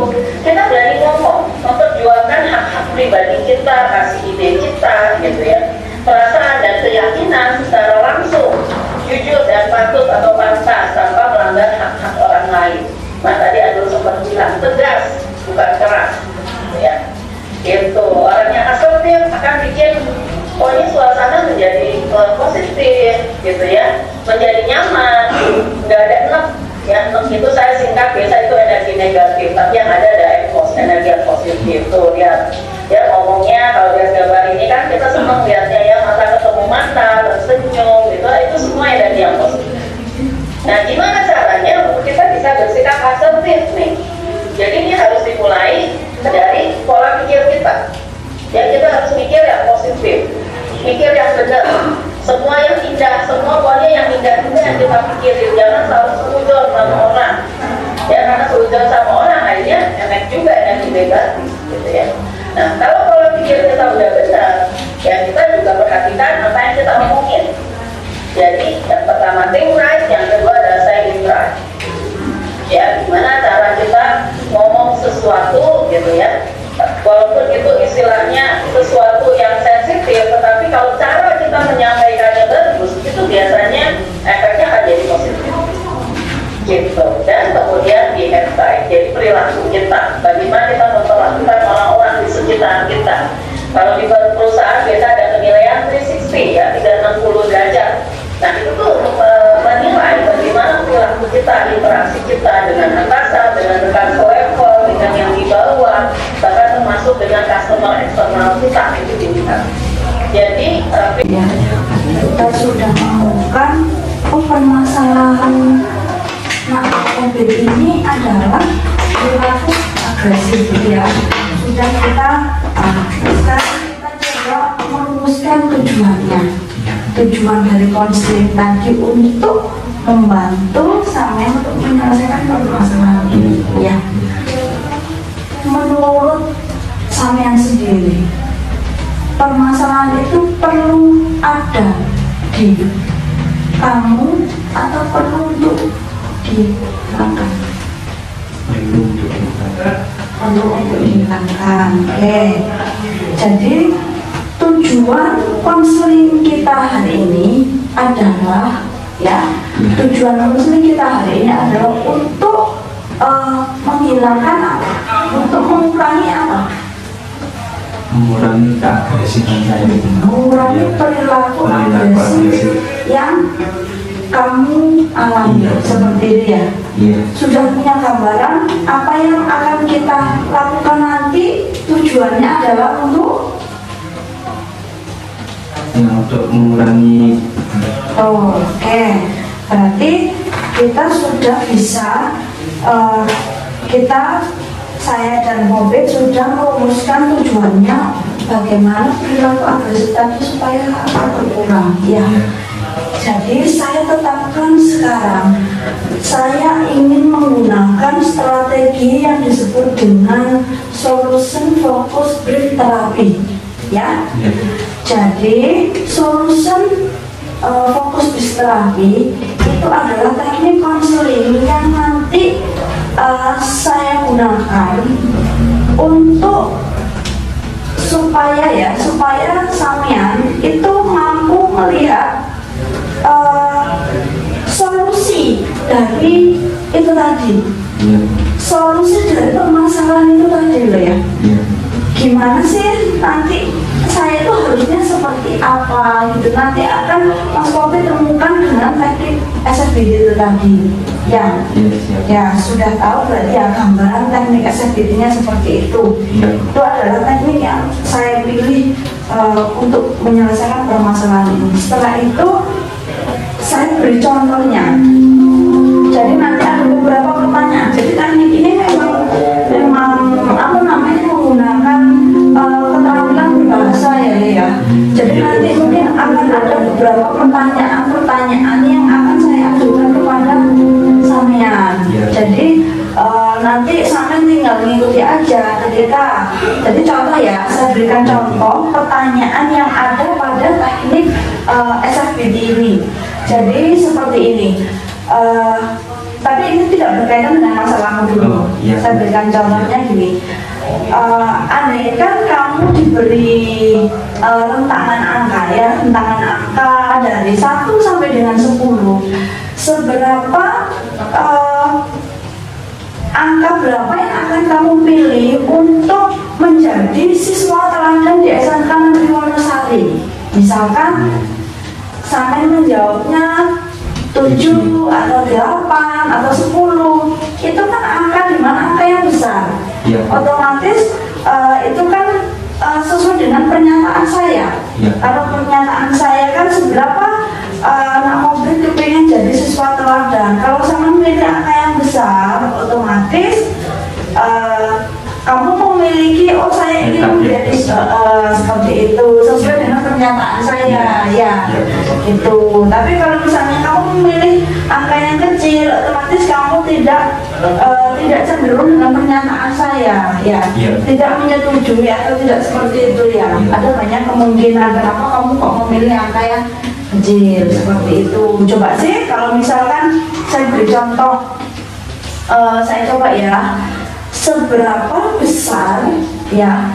[SPEAKER 2] kita berani ngomong, memperjuangkan hak-hak pribadi kita, kasih ide kita, gitu ya. Perasaan dan keyakinan secara langsung, jujur dan patut atau pantas tanpa melanggar hak-hak orang lain. Nah tadi Adul sempat bilang tegas, bukan keras, ya. Itu orang yang asertif akan bikin pokoknya suasana menjadi positif, gitu ya, menjadi nyaman, nggak ada enek. Ya, enek itu saya singkat biasa itu energi negatif, tapi yang ada energi yang positif. Tuh lihat. Ya ngomongnya kalau lihat gambar ini kan kita senang lihatnya ya, mata ketemu mata, tersenyum, itu semua energi yang positif. Nah gimana caranya kita bisa bersikap asertif nih? Jadi ini harus dimulai dari pola pikir kita. Ya kita harus mikir yang positif, mikir yang benar. Semua yang indah, semua pokoknya yang indah-indah yang kita pikirin. Jangan selalu seujung sama orang. Ya karena seujung sama orang akhirnya enak juga energi negatif, gitu ya. Nah, kalau pola pikir kita udah benar, ya kita juga perhatikan apa yang kita omongin. Jadi, yang pertama think right, yang kedua adalah saying right. Ya, gimana cara kita ngomong sesuatu, gitu ya. Walaupun itu istilahnya sesuatu yang sensitif, tetapi kalau cara kita menyampaikannya bagus, itu biasanya efeknya akan jadi positif. Gitu. Dan kemudian behave right, jadi perilaku kita, bagaimana kita memperlakukan orang-orang di sekitar kita. Kalau di perusahaan kita ada penilaian 360 ya, 360 derajat. Nah itu tuh menilai bagaimana perilaku kita, interaksi kita dengan atasan, dengan rekan selevel, dengan yang di bawah, bahkan termasuk dengan customer eksternal kita itu dilihat. Jadi
[SPEAKER 1] Ya, kita sudah menemukan permasalahan COVID ini adalah perilaku agresif ya. Sudah kita sekarang kita coba merumuskan kan tujuannya. Tujuan dari konseling tadi untuk membantu sampean untuk menyelesaikan permasalahan ini, ya. Menurut sampean sendiri, permasalahan itu perlu ada di kamu atau perlu untuk dihilangkan? Perlu untuk dihilangkan. Oke. Jadi tujuan konseling kita hari ini adalah, ya, tujuan konseling kita hari ini adalah untuk menghilangkan apa? Untuk mengurangi apa?
[SPEAKER 2] Mengurangi keagresivan saya.
[SPEAKER 1] Mengurangi perilaku agresif yang kamu alami, seperti itu ya. Sudah punya gambaran apa yang akan kita lakukan nanti? Tujuannya adalah untuk
[SPEAKER 2] mengurangi.
[SPEAKER 1] Oke. Berarti kita sudah bisa saya dan Bobet sudah merumuskan tujuannya bagaimana perilaku agresif tadi supaya berkurang, ya. Jadi saya tetapkan sekarang, saya ingin menggunakan strategi yang disebut dengan solution focus brief therapy, ya. Jadi solution fokus brief therapy itu adalah teknik konseling yang nanti saya gunakan untuk supaya sampean itu mampu melihat solusi dari itu tadi, solusi dari permasalahan itu tadi loh, ya. Gimana sih nanti saya itu harusnya seperti apa gitu, nanti akan Mas Bobi temukan dengan teknik SFBD itu tadi, ya. Ya sudah tahu berarti ya gambaran teknik SFBD-nya seperti itu. Itu adalah teknik yang saya pilih untuk menyelesaikan permasalahan ini. Setelah itu saya beri contohnya. Jadi nanti ada beberapa pertanyaan. Jadi teknik ini memang apa namanya menggunakan keterampilan berbahasa, ya. Jadi nanti mungkin akan ada beberapa pertanyaan yang akan saya ajukan kepada sampean. Jadi nanti sampean tinggal mengikuti aja ketika. Jadi contoh ya, saya berikan contoh pertanyaan yang ada pada teknik SFBD ini. Jadi seperti ini. Tapi ini tidak berkaitan dengan masalahmu dulu. Saya berikan contohnya gini. Andaikan kamu diberi rentangan angka, ya, rentangan angka dari 1 sampai dengan 10, seberapa angka berapa yang akan kamu pilih untuk menjadi siswa teladan di SMK Negeri Wonosari? Misalkan sampai menjawabnya 7 atau 8 atau 10, itu kan angka di mana angka yang besar. Otomatis itu kan sesuai dengan pernyataan saya. Kalau pernyataan saya kan seberapa anak mobil kepingin jadi siswa teladan. Kalau sama memilih angka yang besar, otomatis kamu memiliki, saya ingin menjadi seperti itu sesuai dengan pernyataan saya, ya, itu. Tapi kalau misalnya kamu memilih angka yang kecil, otomatis kamu tidak cenderung dengan pernyataan saya, ya, tidak menyetujui atau tidak seperti itu, ya. Ada banyak kemungkinan kenapa kamu kok memilih angka yang kecil seperti itu. Coba sih kalau misalkan saya beri contoh, saya coba ya. Seberapa besar, ya,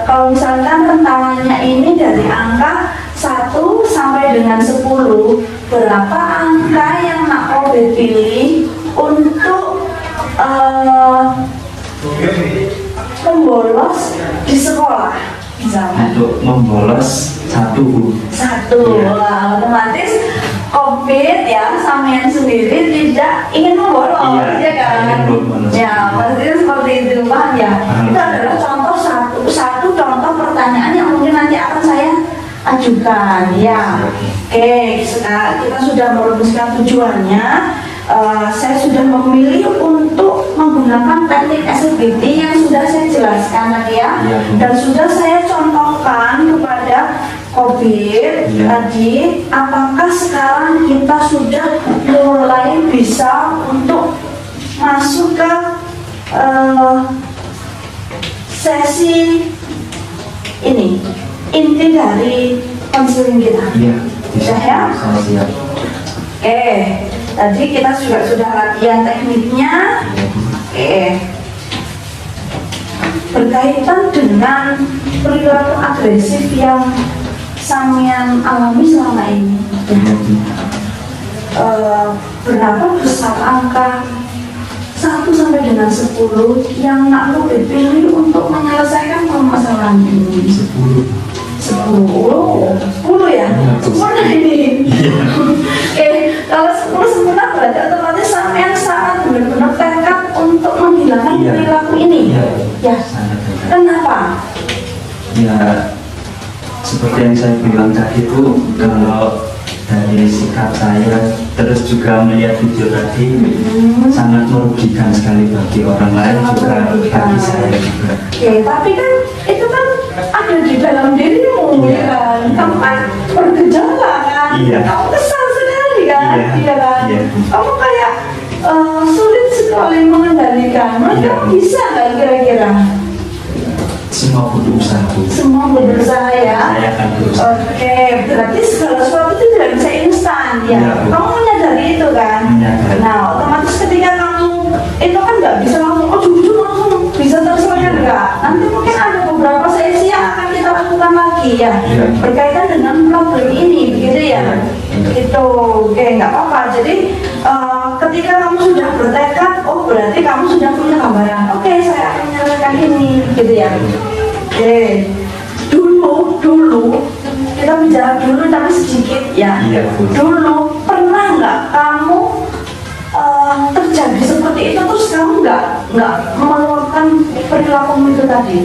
[SPEAKER 1] kalau misalkan rentangannya ini dari angka 1 sampai dengan 10, berapa angka yang Nak Robert pilih untuk membolos di sekolah, misalkan?
[SPEAKER 2] Untuk membolos satu.
[SPEAKER 1] Wah, otomatis COVID, ya, sampean sendiri tidak ingin membolos, ya kan? Ya, maksudnya seperti itu, paham ya? Itu adalah contoh satu contoh pertanyaan yang mungkin nanti akan saya ajukan, ya. Oke, sekarang kita sudah merumuskan tujuannya. saya sudah memilih untuk menggunakan teknik SBD yang sudah saya jelaskan tadi ya,
[SPEAKER 2] Iya, Bu.
[SPEAKER 1] dan sudah saya contohkan kepada COVID
[SPEAKER 2] Iya.
[SPEAKER 1] tadi. Apakah sekarang kita sudah mulai bisa untuk masuk ke sesi ini, inti dari konseling kita?
[SPEAKER 2] Iya,
[SPEAKER 1] Sudah ya?
[SPEAKER 2] Saya siap.
[SPEAKER 1] Oke, tadi kita juga sudah latihan tekniknya.
[SPEAKER 2] Iya, Bu.
[SPEAKER 1] Oke, berkaitan dengan perilaku agresif yang Samian alami selama ini.
[SPEAKER 2] Iya, Bu.
[SPEAKER 1] Berapa besar angka 1 sampai dengan 10 yang nak lo dipilih untuk menyelesaikan permasalahan ini?
[SPEAKER 2] 10.
[SPEAKER 1] 10, oh, 10 ya?
[SPEAKER 2] Iya, Bu.
[SPEAKER 1] Sempurna ini.
[SPEAKER 2] Iya.
[SPEAKER 1] Oke, kalau 10 sempurna berarti otomatis sampean sangat benar-benar tekad untuk menghilangkan
[SPEAKER 2] Iya.
[SPEAKER 1] perilaku ini.
[SPEAKER 2] Iya.
[SPEAKER 1] Ya.
[SPEAKER 2] Sangat dekat.
[SPEAKER 1] Kenapa?
[SPEAKER 2] Ya, seperti yang saya bilang tadi Bu, kalau dari sikap saya terus juga melihat video tadi sangat merugikan sekali bagi orang lain,
[SPEAKER 1] Sangat
[SPEAKER 2] juga
[SPEAKER 1] merugikan.
[SPEAKER 2] bagi saya juga.
[SPEAKER 1] Oke, tapi kan itu kan ada di dalam dirimu,
[SPEAKER 2] Iya.
[SPEAKER 1] ya kan? Kamu kan bergejala kan?
[SPEAKER 2] Iya.
[SPEAKER 1] Kamu kesal sekali kan?
[SPEAKER 2] Iya.
[SPEAKER 1] Kan?
[SPEAKER 2] Iya.
[SPEAKER 1] Kamu kayak sulit sekali mengendalikan. Menurut
[SPEAKER 2] Iya.
[SPEAKER 1] kamu bisa nggak kira-kira?
[SPEAKER 2] Semua butuh usaha Bu.
[SPEAKER 1] Semua berusaha ya.
[SPEAKER 2] Saya akan berusaha.
[SPEAKER 1] Oke, berarti segala sesuatu itu tidak bisa instan ya.
[SPEAKER 2] Iya, Bu.
[SPEAKER 1] Kamu menyadari itu kan?
[SPEAKER 2] Menyadari.
[SPEAKER 1] Nah, otomatis ketika kamu itu kan nggak bisa langsung, oh jujur langsung bisa terselesaikan enggak. Nanti mungkin ada beberapa sesi yang akan kita lakukan lagi ya,
[SPEAKER 2] Iya.
[SPEAKER 1] berkaitan dengan problem ini, begitu ya.
[SPEAKER 2] Iya.
[SPEAKER 1] Itu, oke, nggak apa-apa. Jadi ketika kamu sudah bertekad, oh berarti kamu sudah punya gambaran. Oke, saya akan menyelesaikan ini, gitu ya. Oke, dulu kita bicara dulu tapi sedikit ya.
[SPEAKER 2] Iya, Bu.
[SPEAKER 1] Dulu pernah nggak kamu terjadi seperti itu terus kamu nggak mengeluarkan perilaku itu tadi?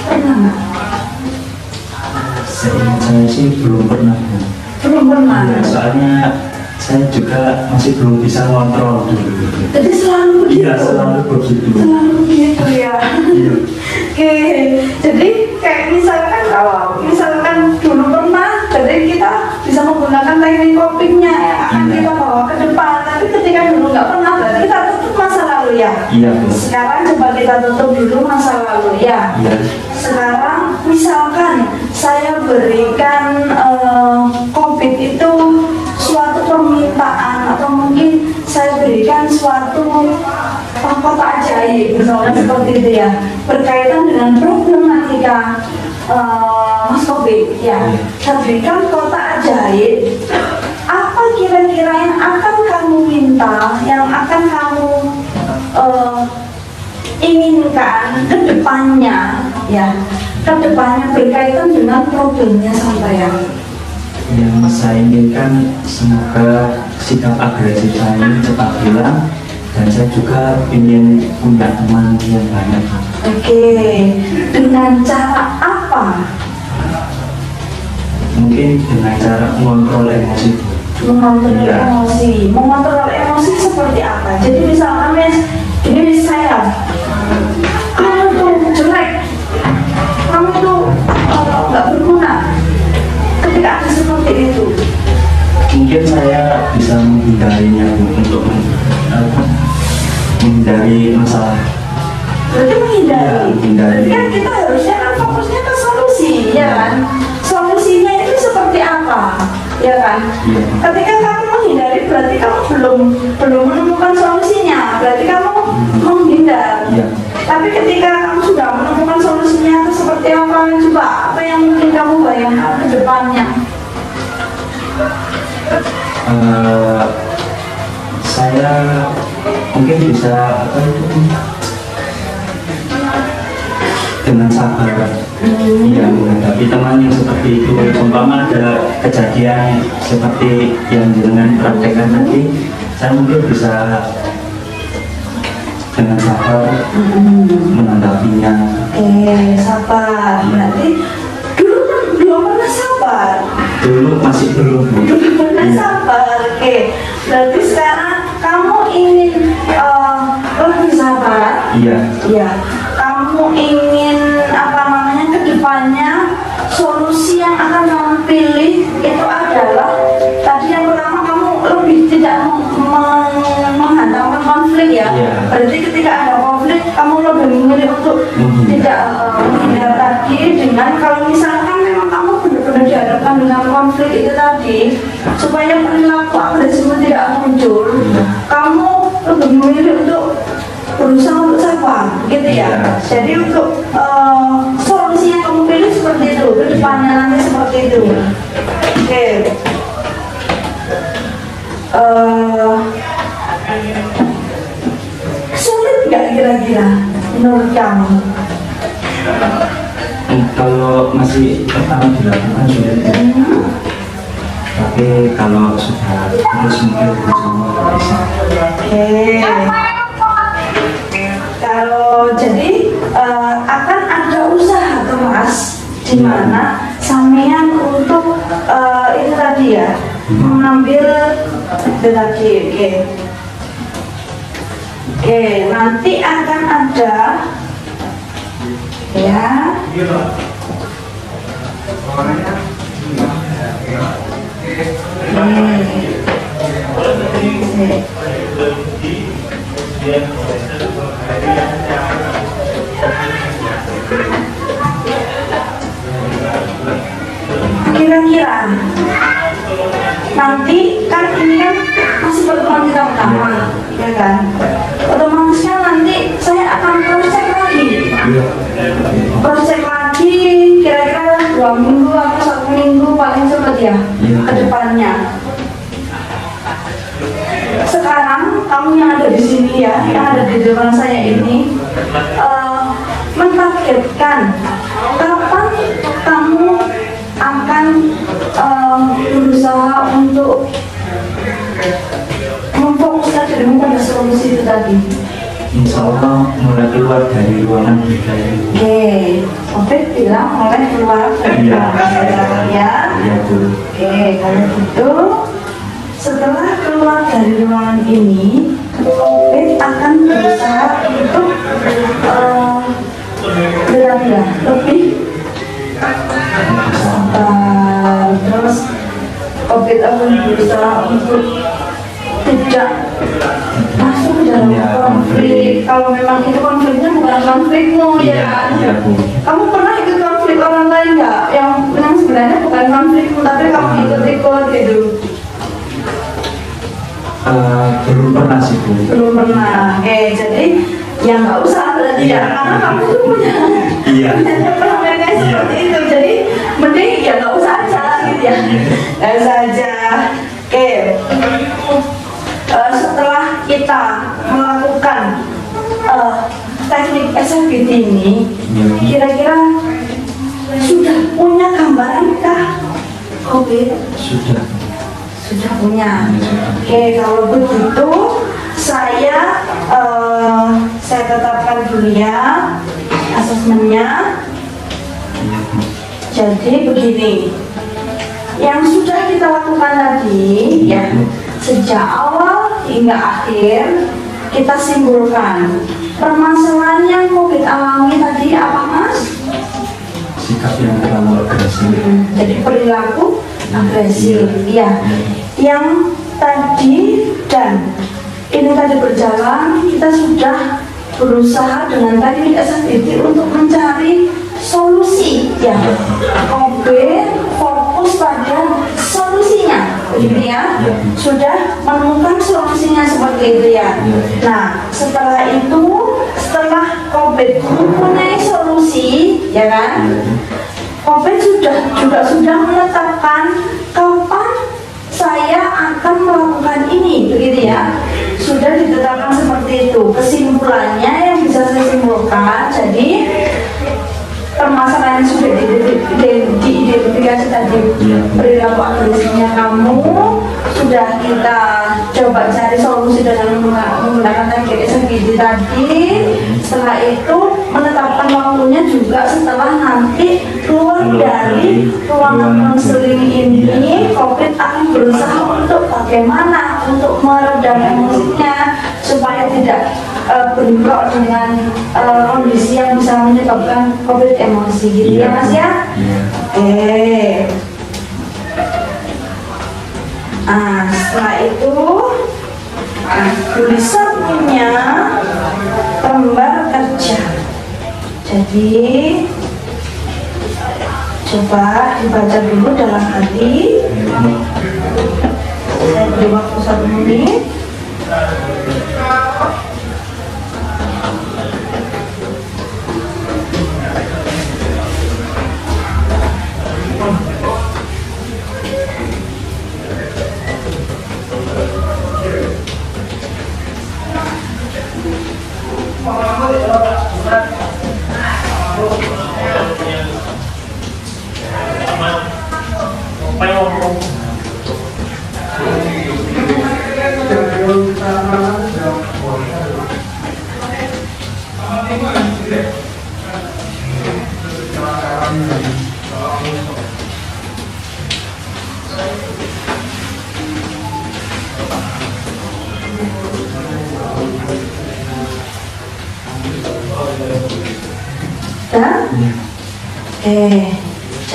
[SPEAKER 1] Pernah nggak?
[SPEAKER 2] Seingat saya sih belum pernah Bu.
[SPEAKER 1] Belum pernah.
[SPEAKER 2] Iya, soalnya saya juga masih belum bisa ngontrol dulu.
[SPEAKER 1] Jadi selalu begitu.
[SPEAKER 2] Iya, selalu begitu.
[SPEAKER 1] Selalu begitu ya.
[SPEAKER 2] Iya.
[SPEAKER 1] Oke, jadi kayak misalkan kalau misalkan dulu pernah, jadi kita bisa menggunakan teknik copingnya yang akan
[SPEAKER 2] Iya.
[SPEAKER 1] kita bawa ke depan. Tapi ketika dulu nggak pernah, berarti kita tutup masa lalu ya.
[SPEAKER 2] Iya Bu.
[SPEAKER 1] Sekarang coba kita tutup dulu masa lalu ya.
[SPEAKER 2] Iya.
[SPEAKER 1] Sekarang misalkan saya berikan COVID itu suatu permintaan atau mungkin saya berikan suatu kota ajaib misalnya seperti itu ya, berkaitan dengan problematika Mas COVID ya. Saya berikan kota ajaib, apa kira-kira yang akan kamu minta, yang akan kamu inginkan ke depannya ya, ke depannya berkaitan dengan problemnya sampean?
[SPEAKER 2] Yang saya inginkan semoga sikap agresif saya ini cepat hilang, dan saya juga ingin punya teman yang banyak.
[SPEAKER 1] Oke, dengan cara apa?
[SPEAKER 2] Mungkin dengan cara mengontrol emosi.
[SPEAKER 1] Mengontrol
[SPEAKER 2] Iya.
[SPEAKER 1] emosi. Mengontrol emosi seperti apa? Jadi misalkan Mas, ini saya, kamu tuh jelek, kamu tuh nggak berguna. Ketika ada seperti itu,
[SPEAKER 2] Mungkin saya bisa menghindarinya Bu, untuk menghindari masalah.
[SPEAKER 1] berarti menghindari.
[SPEAKER 2] Iya, menghindari.
[SPEAKER 1] Berarti kan kita harusnya kan fokusnya ke solusi, ya kan? Solusinya itu seperti apa, ya kan?
[SPEAKER 2] Iya.
[SPEAKER 1] Ketika kamu menghindari, berarti kamu belum menemukan solusinya. Berarti kamu menghindar.
[SPEAKER 2] Iya.
[SPEAKER 1] Tapi ketika kamu sudah menemukan solusinya itu seperti apa? Coba apa yang mungkin kamu bayangkan ke depannya?
[SPEAKER 2] Saya mungkin bisa apa itu dengan sabar ya menghadapi teman yang seperti itu. Umpama ada kejadian seperti yang dengan praktekkan tadi, saya mungkin bisa dengan sabar menanggapinya.
[SPEAKER 1] Sabar. Berarti dulu kan belum pernah sabar.
[SPEAKER 2] Dulu masih belum Bu.
[SPEAKER 1] Belum pernah
[SPEAKER 2] Iya.
[SPEAKER 1] sabar. Oke. Berarti sekarang kamu ingin lebih sabar.
[SPEAKER 2] Iya.
[SPEAKER 1] Ya, kamu ingin apa namanya ke depannya solusi yang akan kamu pilih itu adalah tadi yang pertama kamu lebih tidak menghantarkan konflik ya.
[SPEAKER 2] Iya.
[SPEAKER 1] Berarti ketika ada konflik kamu lebih memilih untuk tidak menghindar tadi dengan kalau misalkan memang kamu benar-benar dihadapkan dengan konflik itu tadi supaya perilaku agresif tidak muncul, kamu lebih memilih untuk berusaha untuk sabar, gitu ya. Jadi untuk solusi yang kamu pilih seperti itu, ke depannya nanti seperti itu. Oke. Sulit nggak kira-kira menurut kamu?
[SPEAKER 2] Kalau masih pertama dilakukan sulit, tapi kalau sudah terus mungkin semua bisa.
[SPEAKER 1] Oke. Kalau jadi akan ada usaha keras di mana sampean untuk itu tadi ya mengambil itu tadi. Oke, nanti akan ada ya. Kira-kira nanti kan ini kan masih pertemuan kita pertama, ya kan? Otomatisnya nanti saya akan cross check lagi kira-kira 2 minggu atau 1 minggu paling cepat ya ke depannya. Sekarang kamu yang ada di sini ya, yang ada di depan saya ini mentargetkan kapan kamu akan berusaha untuk memfokuskan dirimu pada solusi itu tadi.
[SPEAKER 2] Insya Allah mulai keluar dari ruangan budaya.
[SPEAKER 1] Oke, Opet bilang mulai keluar dari ruangan ya.
[SPEAKER 2] Iya Bu.
[SPEAKER 1] Oke, kalau gitu setelah keluar dari ruangan ini, Opet akan berusaha untuk lebih terus Opet akan berusaha untuk tidak masuk ke dalam konflik. Kalau memang itu konfliknya bukan konflikmu ya kan?
[SPEAKER 2] Iya Bu.
[SPEAKER 1] Kamu pernah ikut konflik orang lain nggak? Yang sebenarnya bukan konflikmu tapi kamu ikut-ikut gitu?
[SPEAKER 2] Belum pernah sih Bu.
[SPEAKER 1] Belum pernah. Oke, jadi ya nggak usah berarti ya, karena kamu tuh punya pengalaman seperti itu. Jadi mending ya nggak usah aja gitu ya. Nggak usah aja. Oke. Setelah kita melakukan teknik SFBT ini, kira-kira sudah punya gambaran kah? Oke. Sudah punya. Oke, kalau begitu saya tetapkan dulu ya asesmennya. Jadi begini, yang sudah kita lakukan tadi ya, sejak awal hingga akhir kita simpulkan permasalahan yang COVID alami tadi apa Mas?
[SPEAKER 2] Sikap yang terlalu agresif.
[SPEAKER 1] Jadi perilaku agresif ya. Yang tadi dan ini tadi berjalan, kita sudah berusaha dengan teknik SFBT untuk mencari solusi ya. COVID fokus pada solusinya, gitu ya. Sudah menemukan solusinya seperti itu ya. Nah, setelah itu, setelah COVID mempunyai solusi, ya kan? COVID juga sudah menetapkan kapan saya akan melakukan ini, begitu ya. Sudah ditetapkan seperti itu. Kesimpulannya yang bisa saya simpulkan, jadi permasalahan yang sudah diidentifikasi tadi, perilaku agresifnya kamu sudah kita coba cari solusi dengan menggunakan teknik SFBT tadi. Setelah itu menetapkan waktunya juga setelah nanti keluar dari ruangan konseling ini, COVID akan berusaha untuk bagaimana untuk meredam emosi tidak bentrok dengan kondisi yang bisa menyebabkan konflik emosi gitu ya Mas ya.
[SPEAKER 2] Iya.
[SPEAKER 1] Setelah itu Bulisa punya lembar kerja. Jadi coba dibaca dulu dalam hati. Saya beri waktu 1 menit.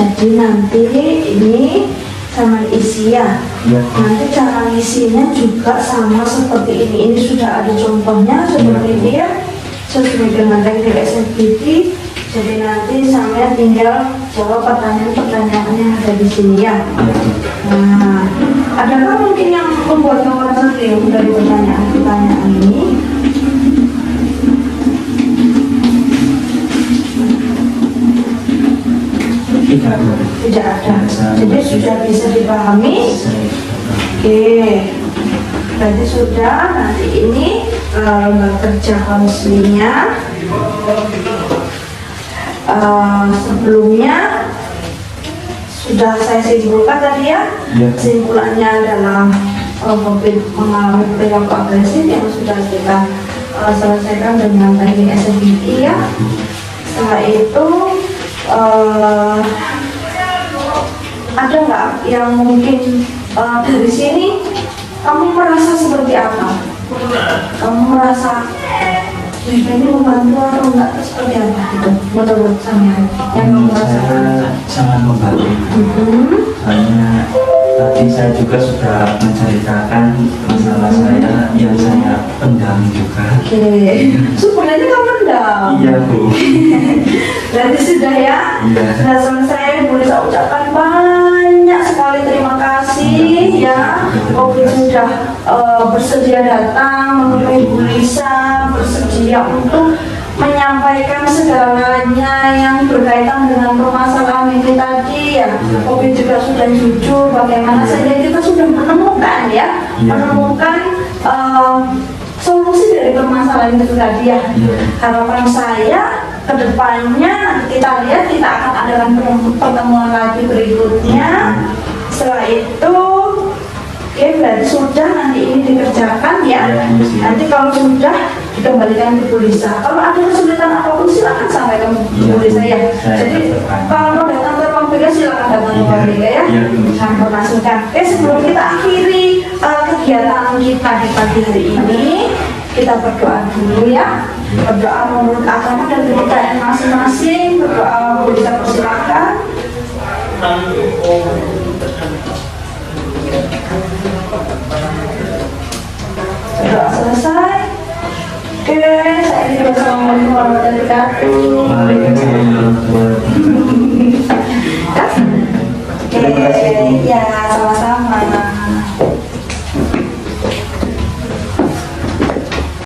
[SPEAKER 1] Jadi nanti ini sama isi ya. Nanti cara isinya juga sama seperti ini. Ini sudah ada contohnya seperti ini ya, sesuai dengan teknik SFBT. Jadi nanti saya tinggal jawab pertanyaan-pertanyaan yang ada di sini ya. Nah, adakah mungkin yang membuat kamu merasa bingung dari pertanyaan-pertanyaan ini? Tidak ada. Jadi sudah bisa dipahami. Berarti sudah. Nanti ini lembar kerja konselingnya. Sebelumnya sudah saya simpulkan tadi ya. Simpulannya adalah mengalami perilaku agresif yang sudah kita selesaikan dengan teknik SFBT ya. Setelah itu ada nggak yang mungkin dari sini kamu merasa seperti apa? Kamu merasa ini membantu atau enggak seperti apa gitu menurut saya yang kamu rasakan?
[SPEAKER 2] Sangat membantu. Soalnya tadi saya juga sudah menceritakan masalah saya yang saya pendam juga.
[SPEAKER 1] Sebenarnya kamu pendam.
[SPEAKER 2] Iya Bu.
[SPEAKER 1] Berarti sudah ya. Sudah selesai. Boleh saya ucapkan banyak sekali terima kasih ya. Oke sudah bersedia datang menemui Bu Lisa, bersedia untuk menyampaikan segalanya yang berkaitan dengan permasalahan ini tadi ya. Oke juga sudah jujur bagaimana saja kita sudah menemukan ya, menemukan solusi dari permasalahan itu tadi ya. Harapan saya kedepannya kita lihat kita akan adakan pertemuan lagi berikutnya. Setelah itu berarti sudah nanti ini dikerjakan ya. Nanti kalau sudah dikembalikan ke Bu Lisa. Kalau ada kesulitan apapun silakan sampaikan ke Bu Lisa ya. Jadi kalau mau datang ke ruang BK silakan datang ke ruang BK ya. Informasikan. Sebelum kita akhiri kegiatan kita di pagi hari ini, kita berdoa dulu ya. Berdoa menurut agama dan kepercayaan masing-masing. Berdoa Bu Lisa persilakan. Sudah selesai. Oke, saya ini bersama warahmatullahi wabarakatuh.